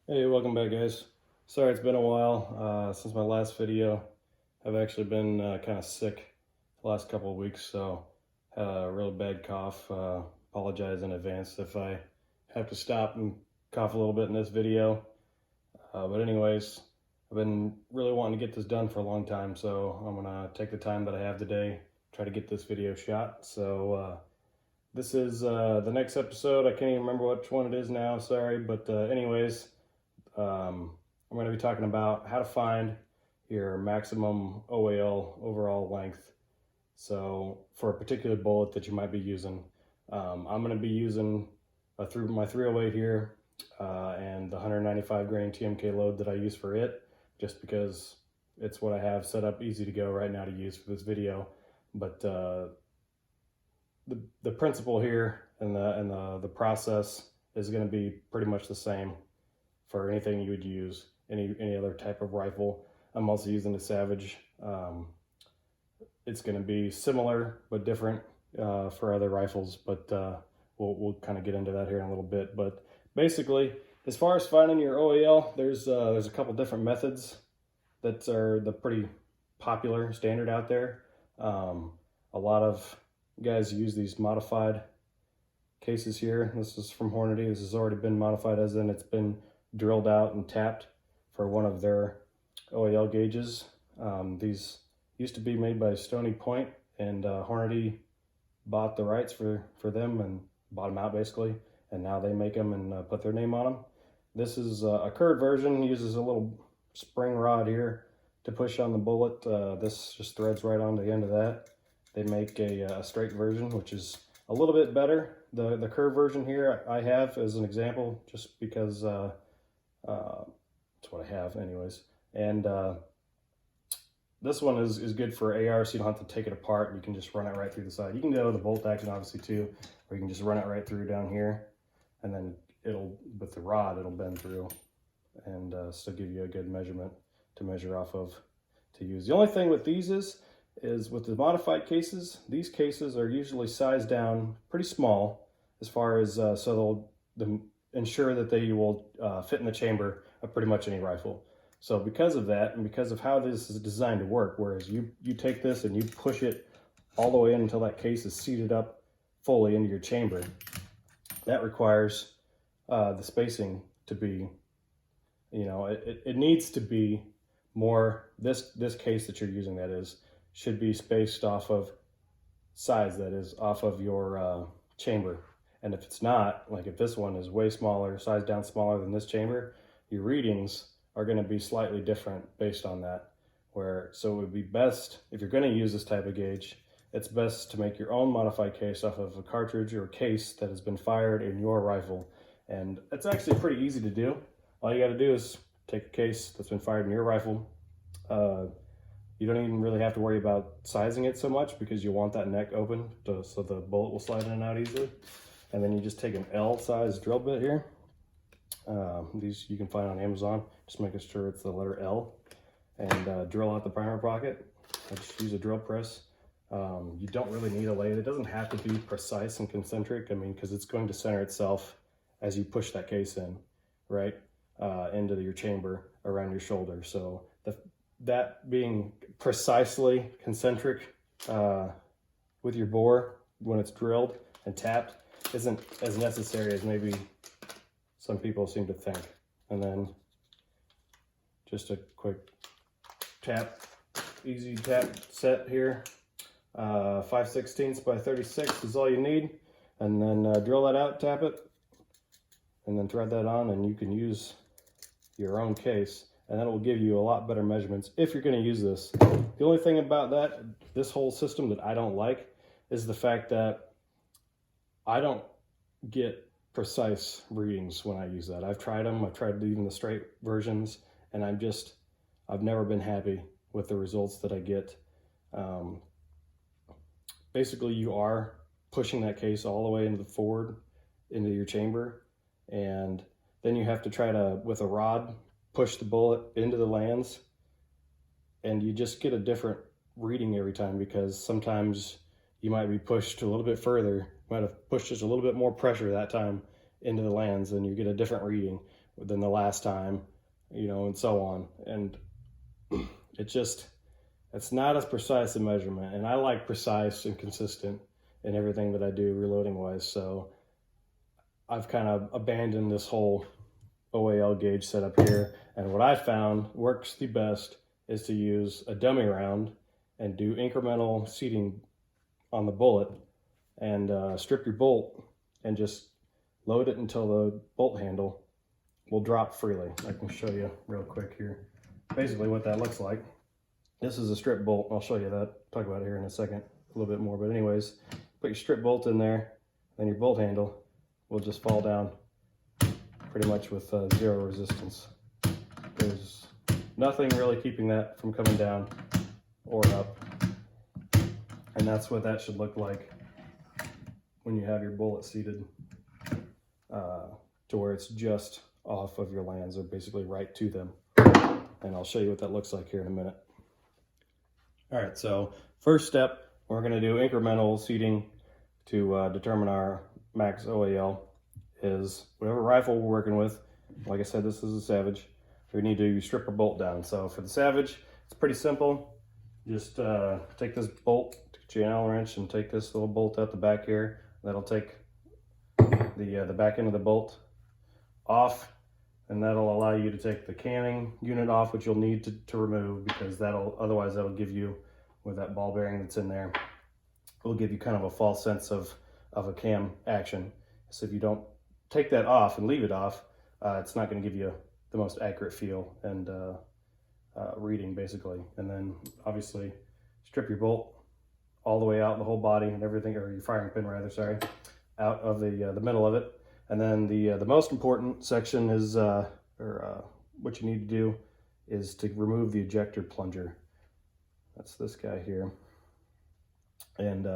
Hey, welcome back, guys. Sorry, it's been a while since my last video. I've actually been kind of sick the last couple of weeks, so had a really bad cough. Apologize in advance if I have to stop and cough a little bit in this video. But anyways, I've been really wanting to get this done for a long time, so I'm gonna take the time that I have today, try to get this video shot. So this is the next episode. I can't even remember which one it is now, sorry, but anyways. I'm going to be talking about how to find your maximum OAL overall length. So for a particular bullet that you might be using, I'm going to be using my 308 here and the 195 grain TMK load that I use for it, just because it's what I have set up easy to go right now to use for this video. But the principle here and the process is going to be pretty much the same for anything you would use, any other type of rifle. I'm also using the Savage. It's going to be similar but different for other rifles, but we'll kind of get into that here in a little bit. But basically, as far as finding your OAL, there's a couple different methods that are the pretty popular standard out there. A lot of guys use these modified cases here. This is from Hornady. This has already been modified, as in it's been drilled out and tapped for one of their OAL gauges. These used to be made by Stony Point, and Hornady bought the rights for them and bought them out basically, and now they make them and put their name on them. This is a curved version, uses a little spring rod here to push on the bullet. This just threads right on the end of that. They make a straight version, which is a little bit better. The curved version here I have as an example, just because that's what I have anyways. And this one is good for AR, so you don't have to take it apart. You can just run it right through the side. You can go with the bolt action obviously too, or you can just run it right through down here, and then with the rod it'll bend through and still give you a good measurement to measure off of to use. The only thing with these is with the modified cases, these cases are usually sized down pretty small as far as so they'll ensure that they will fit in the chamber of pretty much any rifle. So because of that, and because of how this is designed to work, whereas you take this and you push it all the way in until that case is seated up fully into your chamber, that requires the spacing to be, it needs to be more, this case that you're using, that is, should be spaced off of size, that is, off of your chamber. And if it's not, like if this one is way smaller, sized down smaller than this chamber, your readings are going to be slightly different based on that. So it would be best, if you're going to use this type of gauge, it's best to make your own modified case off of a cartridge or a case that has been fired in your rifle. And it's actually pretty easy to do. All you got to do is take a case that's been fired in your rifle. You don't even really have to worry about sizing it so much, because you want that neck open so the bullet will slide in and out easily. And then you just take an L size drill bit here. These you can find on Amazon. Just making sure it's the letter L, and drill out the primer pocket. I just use a drill press. You don't really need a lathe. It doesn't have to be precise and concentric. I mean, because it's going to center itself as you push that case in, right, into your chamber around your shoulder. So that being precisely concentric with your bore when it's drilled and tapped isn't as necessary as maybe some people seem to think. And then just a quick tap, easy tap set here. 5/16 by 36 is all you need. And then drill that out, tap it, and then thread that on, and you can use your own case, and that will give you a lot better measurements if you're going to use this. The only thing about this whole system that I don't like is the fact that I don't get precise readings when I use that. I've tried them. I've tried even the straight versions, and I've never been happy with the results that I get. Basically, you are pushing that case all the way into the forward into your chamber, and then you have to try to, with a rod, push the bullet into the lands, and you just get a different reading every time, because sometimes you might be pushed a little bit further, might have pushed just a little bit more pressure that time into the lands, and you get a different reading. than the last time, you know, and so on. And it's not as precise a measurement. And I like precise and consistent in everything that I do reloading wise. So I've kind of abandoned this whole OAL gauge setup here. And what I found works the best is to use a dummy round and do incremental seating on the bullet and strip your bolt and just load it until the bolt handle will drop freely. I can show you real quick here. Basically what that looks like. This is a strip bolt. I'll show you that. Talk about it here in a second, a little bit more. But anyways, put your strip bolt in there, then your bolt handle will just fall down pretty much with zero resistance. There's nothing really keeping that from coming down or up. And that's what that should look like when you have your bullet seated to where it's just off of your lands, or basically right to them. And I'll show you what that looks like here in a minute. All right, so first step, we're going to do incremental seating to determine our max OAL. Is whatever rifle we're working with. Like I said, this is a Savage. We need to strip our bolt down. So for the Savage, it's pretty simple. Just take this bolt, get your Allen wrench, and take this little bolt out the back here. That'll take the back end of the bolt off, and that'll allow you to take the canning unit off, which you'll need to remove, because otherwise that'll give you, with that ball bearing that's in there, will give you kind of a false sense of a cam action. So if you don't take that off and leave it off, it's not going to give you the most accurate feel and reading, basically. And then obviously strip your bolt all the way out, the whole body and everything, or your firing pin rather, sorry, out of the middle of it. And then the most important section is, what you need to do is to remove the ejector plunger. That's this guy here. And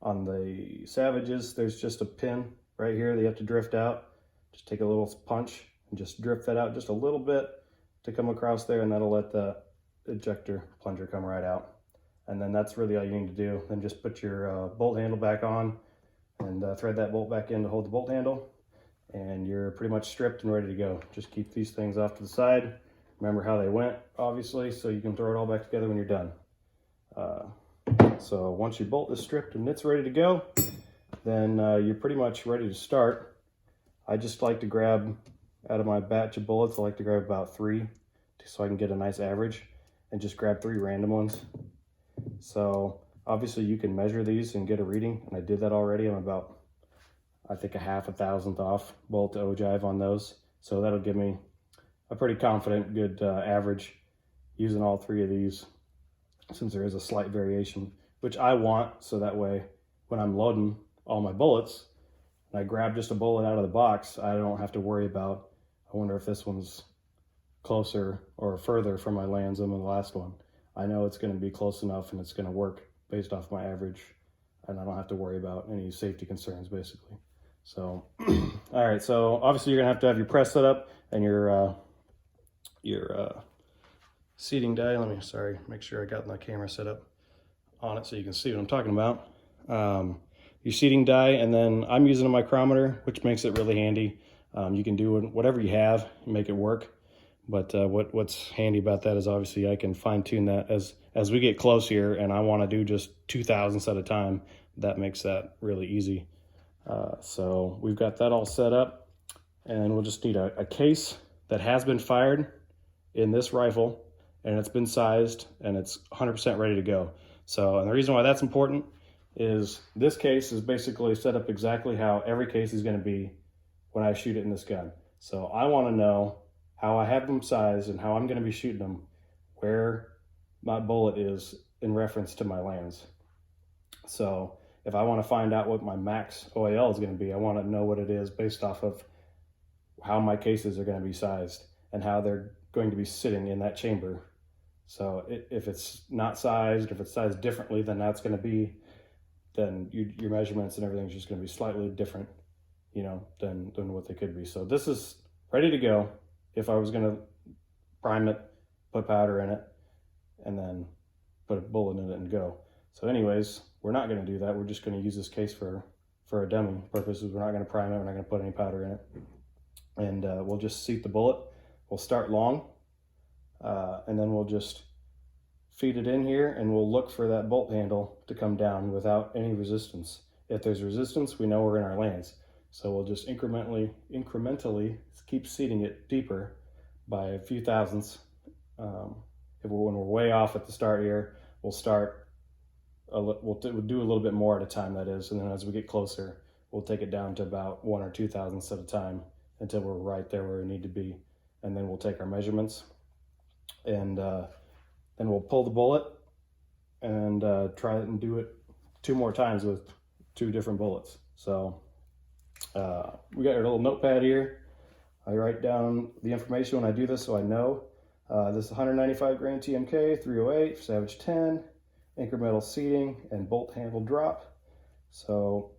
on the Savages, there's just a pin right here that you have to drift out. Just take a little punch and just drift that out just a little bit to come across there, and that'll let the ejector plunger come right out. And then that's really all you need to do. Then just put your bolt handle back on and thread that bolt back in to hold the bolt handle, and you're pretty much stripped and ready to go. Just keep these things off to the side. Remember how they went, obviously, so you can throw it all back together when you're done. So once your bolt is stripped and it's ready to go, then you're pretty much ready to start. I just like to grab, out of my batch of bullets, I like to grab about 3 so I can get a nice average, and just grab 3 random ones. So obviously you can measure these and get a reading, and I did that already. I'm about, I think, a 0.5 off bolt to ogive on those. So that'll give me a pretty confident, good average using all 3 of these, since there is a slight variation, which I want, so that way when I'm loading all my bullets and I grab just a bullet out of the box, I don't have to worry about, I wonder if this one's closer or further from my lands than the last one. I know it's going to be close enough and it's going to work based off my average, and I don't have to worry about any safety concerns, basically. So all right, so obviously you're gonna have to have your press set up and your seating die. Let me, sorry, make sure I got my camera set up on it so you can see what I'm talking about. Your seating die, and then I'm using a micrometer, which makes it really handy. You can do whatever you have and make it work. But what's handy about that is obviously I can fine tune that as we get close here, and I want to do just 2,000ths at a time. That makes that really easy. So we've got that all set up, and we'll just need a case that has been fired in this rifle, and it's been sized, and it's 100% ready to go. So, and the reason why that's important is this case is basically set up exactly how every case is going to be when I shoot it in this gun. So I want to know how I have them sized and how I'm going to be shooting them, where my bullet is in reference to my lands. So if I want to find out what my max OAL is going to be, I want to know what it is based off of how my cases are going to be sized and how they're going to be sitting in that chamber. So if it's not sized, if it's sized differently, then that's going to be, then your measurements and everything's just going to be slightly different, you know, than what they could be. So this is ready to go. If I was going to prime it, put powder in it, and then put a bullet in it and go. So anyways, we're not going to do that. We're just going to use this case for a dummy purposes. We're not going to prime it. We're not going to put any powder in it. and we'll just seat the bullet. We'll start long, and then we'll just feed it in here, and we'll look for that bolt handle to come down without any resistance. If there's resistance, we know we're in our lands. So we'll just incrementally keep seating it deeper by a few thousandths. When we're way off at the start here, we'll do a little bit more at a time, that is, and then as we get closer, we'll take it down to about 1 or 2 thousandths at a time until we're right there where we need to be. And then we'll take our measurements, and then we'll pull the bullet and try it and do it 2 more times with 2 different bullets. So we got our little notepad here. I write down the information when I do this so I know. This is 195 grain TMK, 308, Savage 10, incremental seating, and bolt handle drop. So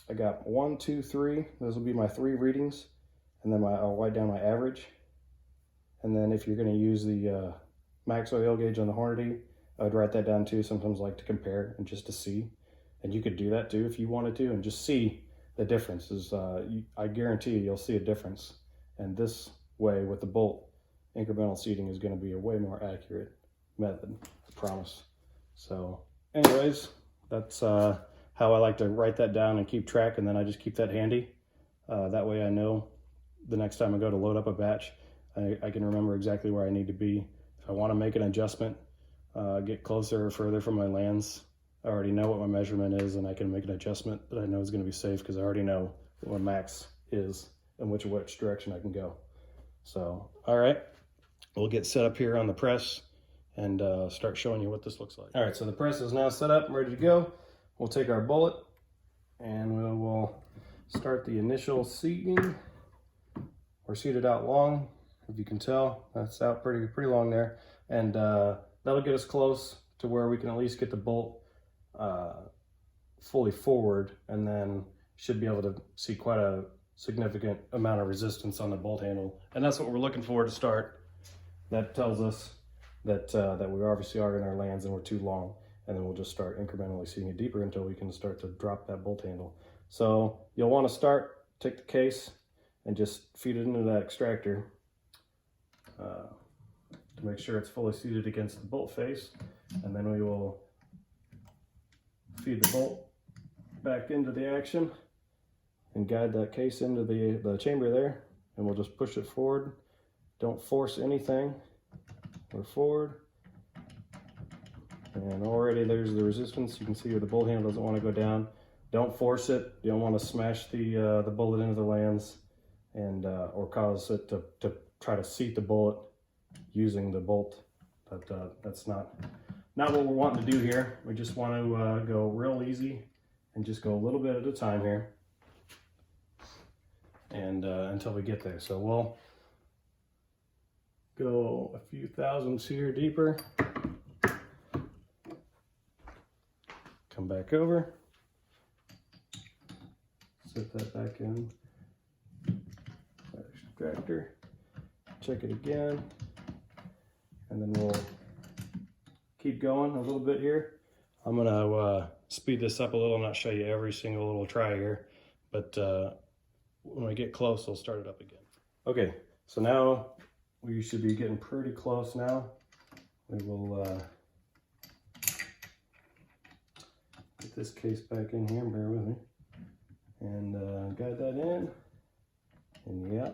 I got 1, 2, 3. Those will be my 3 readings, and then I'll write down my average. And then if you're going to use the max OAL gauge on the Hornady, I would write that down too. Sometimes I like to compare and just to see. And you could do that too if you wanted to, and just see the differences. I guarantee you'll see a difference. And this way with the bolt, incremental seating is going to be a way more accurate method, I promise. So anyways, that's how I like to write that down and keep track, and then I just keep that handy. That way I know the next time I go to load up a batch, I can remember exactly where I need to be. If I want to make an adjustment, get closer or further from my lands, I already know what my measurement is, and I can make an adjustment that I know is going to be safe because I already know what my max is and which direction I can go. So, all right, we'll get set up here on the press and start showing you what this looks like. All right, so the press is now set up and ready to go. We'll take our bullet and we will start the initial seating. We're seated out long, if you can tell. That's out pretty long there, and that'll get us close to where we can at least get the bolt fully forward, and then should be able to see quite a significant amount of resistance on the bolt handle, and that's what we're looking for to start. That tells us that we obviously are in our lands and we're too long, and then we'll just start incrementally seating it deeper until we can start to drop that bolt handle. So you'll want to take the case and just feed it into that extractor to make sure it's fully seated against the bolt face, and then we will feed the bolt back into the action and guide that case into the chamber there, and we'll just push it forward. Don't force anything. We're forward, and already there's the resistance. You can see where the bolt handle doesn't want to go down. Don't force it. You don't want to smash the bullet into the lands and or cause it to try to seat the bullet using the bolt. That's not what we're wanting to do here. We just want to go real easy and just go a little bit at a time here, and until we get there. So we'll go a few thousandths here deeper, come back over, set that back in our extractor, check it again, and then we'll keep going a little bit here. I'm gonna speed this up a little, not show you every single little try here, but when we get close, I'll start it up again. Okay, so now we should be getting pretty close now. We will get this case back in here, bear with me, and guide that in. And yeah,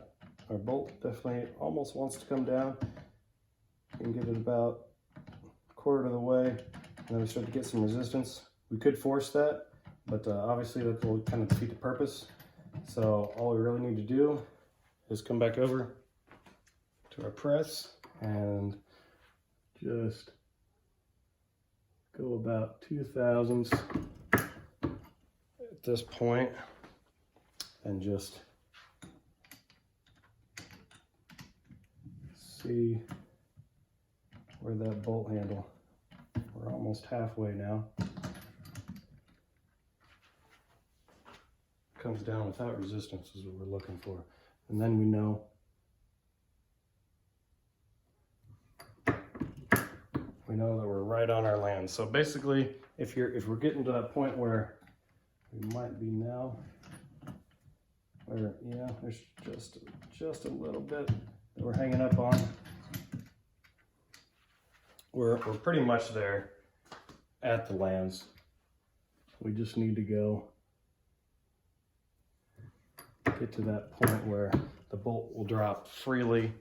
our bolt definitely almost wants to come down. We can get it about a quarter of the way, and then we start to get some resistance. We could force that, but obviously that will kind of defeat the purpose. So all we really need to do is come back over to our press and just go about 2 thousandths at this point, and just see where that bolt handle, we're almost halfway now, comes down without resistance is what we're looking for. And then we know that we're right on our land. So basically, if we're getting to that point where we might be now, Or, yeah, there's just a little bit that we're hanging up on. We're pretty much there at the lands. We just need to get to that point where the bolt will drop freely,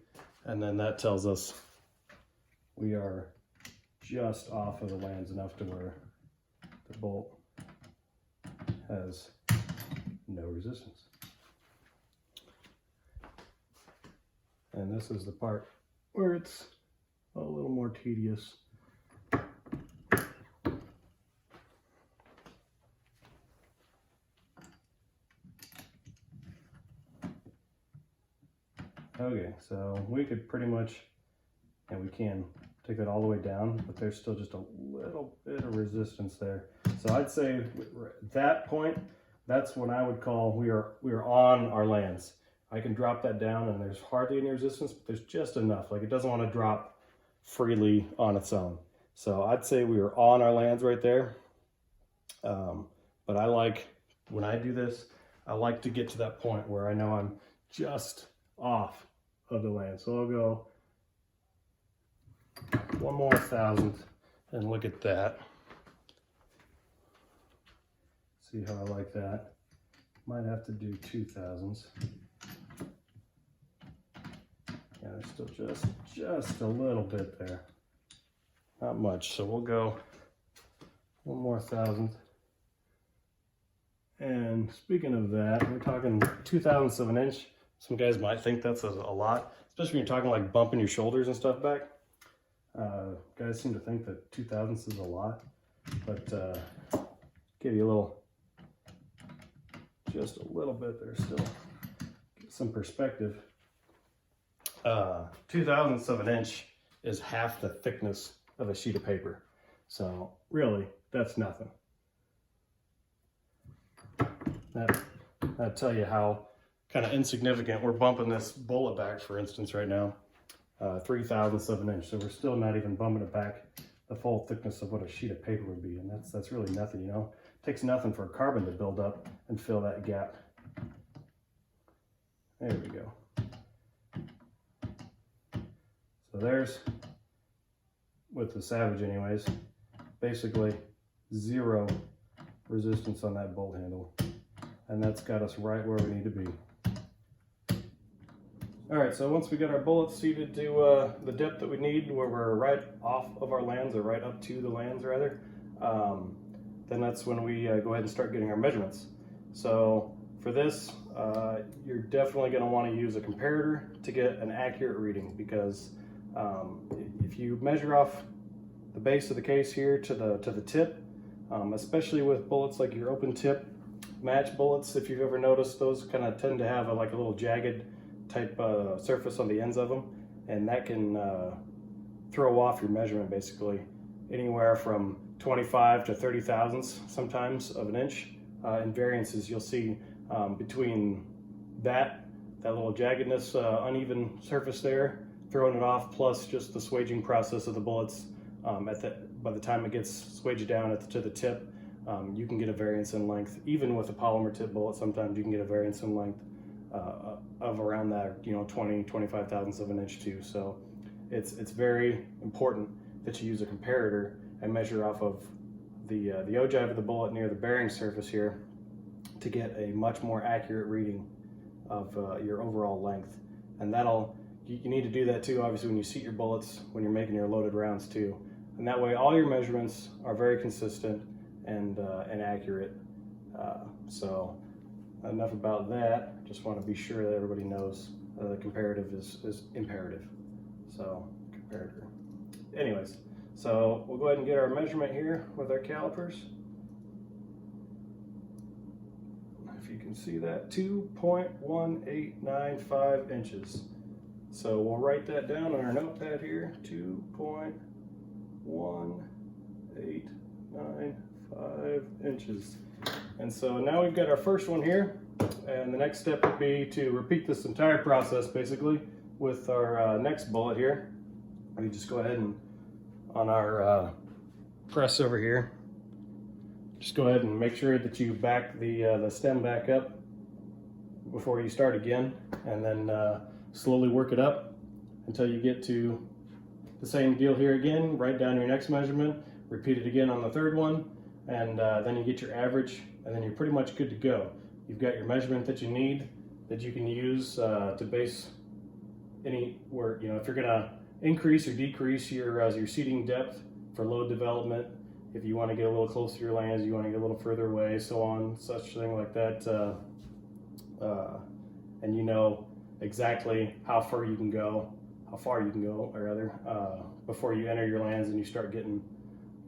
and then that tells us we are just off of the lands enough to where the bolt has no resistance. And this is the part where it's a little more tedious. Okay, so we could pretty much, and we can take that all the way down, but there's still just a little bit of resistance there. So I'd say at that point, that's when I would call we are on our lands. I can drop that down and there's hardly any resistance, but there's just enough. Like, it doesn't want to drop freely on its own. So I'd say we are on our lands right there. But I like, when I do this, I like to get to that point where I know I'm just off of the land. So I'll go one more 1,000th and look at that. See how I like that. Might have to do 2,000s. Yeah, there's still just a little bit there. Not much. So we'll go one more 1,000th. And speaking of that, we're talking 2,000ths of an inch. Some guys might think that's a lot, especially when you're talking like bumping your shoulders and stuff back. Guys seem to think that 2,000ths is a lot, but give you a little, just a little bit there still. Get some perspective. 2,000ths of an inch is half the thickness of a sheet of paper. So really, that's nothing. That'll tell you how kind of insignificant we're bumping this bullet back, for instance, right now. 3,000ths of an inch. So we're still not even bumping it back the full thickness of what a sheet of paper would be. And that's really nothing, you know. It takes nothing for carbon to build up and fill that gap. There we go. So there's, with the Savage anyways, basically 0 resistance on that bolt handle. And that's got us right where we need to be. All right, so once we get our bullets seated to the depth that we need, where we're right off of our lands, or right up to the lands rather, then that's when we go ahead and start getting our measurements. So for this, you're definitely going to want to use a comparator to get an accurate reading, because if you measure off the base of the case here to the tip, especially with bullets like your open tip match bullets, if you've ever noticed, those kind of tend to have a little jagged type surface on the ends of them, and that can throw off your measurement basically anywhere from 25 to 30,000ths sometimes of an inch in variances. You'll see between that little jaggedness, uneven surface there, throwing it off, plus just the swaging process of the bullets. By the time it gets swaged down to the tip, you can get a variance in length. Even with a polymer tip bullet, sometimes you can get a variance in length of around that, 20, 25,000ths of an inch too. So it's very important that you use a comparator and measure off of the ogive of the bullet near the bearing surface here to get a much more accurate reading of your overall length. And you need to do that too, obviously, when you seat your bullets, when you're making your loaded rounds too. And that way all your measurements are very consistent and accurate. So enough about that. Just want to be sure that everybody knows the comparative is imperative. So comparator. Anyways, so we'll go ahead and get our measurement here with our calipers. If you can see that, 2.1895 inches. So we'll write that down on our notepad here, 2.1895 inches. And so now we've got our first one here, and the next step would be to repeat this entire process basically with our next bullet here. We just go ahead and on our press over here, just go ahead and make sure that you back the stem back up. before you start again, and then slowly work it up until you get to the same deal here again. Write down your next measurement, repeat it again on the third one, and then you get your average, and then you're pretty much good to go. You've got your measurement that you need, that you can use to base anywhere, you know, if you're gonna increase or decrease your seeding depth for load development, if you want to get a little closer to your lands, you want to get a little further away, so on, such thing like that, and you know exactly how far you can go, or rather, before you enter your lands and you start getting,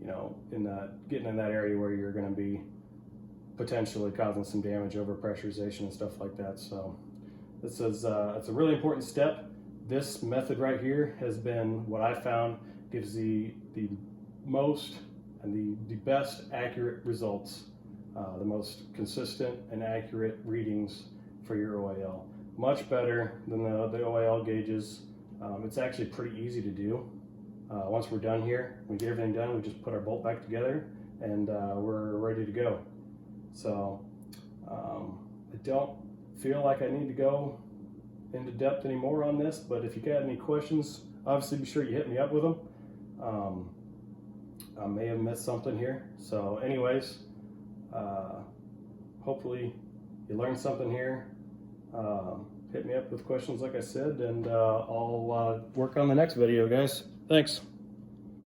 you know, getting in that area where you're going to be potentially causing some damage, over pressurization and stuff like that. So this is it's a really important step. This method right here has been what I found gives the most and the best accurate results, the most consistent and accurate readings for your OAL. Much better than the OAL gauges. It's actually pretty easy to do. Once we're done here, we get everything done, we just put our bolt back together, and we're ready to go. So I don't feel like I need to go into depth anymore on this, but if you got any questions, obviously be sure you hit me up with them. I may have missed something here. So anyways, hopefully you learned something here. Hit me up with questions like I said, and I'll work on the next video, guys. Thanks.